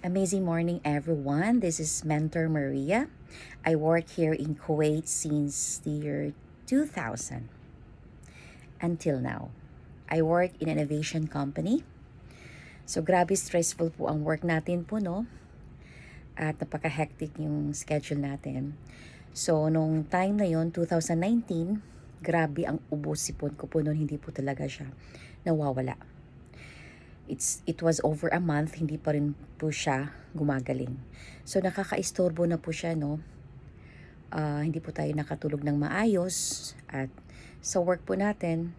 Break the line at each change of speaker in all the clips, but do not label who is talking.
Amazing morning, everyone. This is Mentor Maria. I work here in Kuwait since the year 2000 until now. I work in an aviation company. So, grabe stressful po ang work natin po, no? At napaka-hectic yung schedule natin. So, nung time na yon 2019, grabe ang ubos-sipon ko po noon. Hindi po talaga siya nawawala. It was over a month, hindi pa rin po siya gumagaling. So nakakaistorbo na po siya, no? Hindi po tayo nakatulog ng maayos at sa work po natin,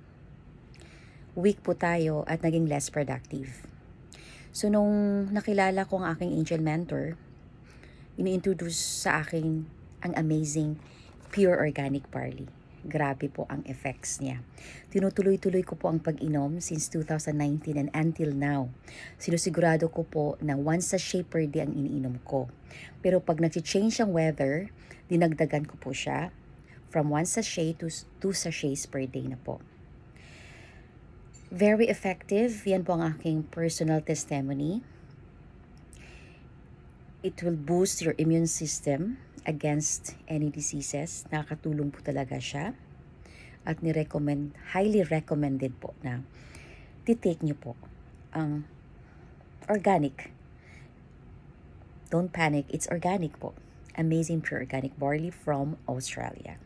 weak po tayo at naging less productive. So nung nakilala ko ang aking angel mentor, ini-introduce sa akin ang amazing pure organic barley. Grabe po ang effects niya. Tinutuloy-tuloy ko po ang pag-inom since 2019 and until now. Sinusigurado ko po na 1 sachet per day ang iniinom ko. Pero pag nag-change ang weather, dinagdagan ko po siya from 1 sachet to 2 sachets per day na po. Very effective. Yan po ang aking personal testimony. It will boost your immune system against any diseases. Nakakatulong po talaga siya. At highly recommended po na titake nyo po ang organic. Don't panic, it's organic po. Amazing pure organic barley from Australia.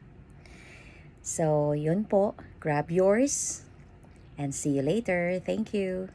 So, yun po. Grab yours and see you later. Thank you.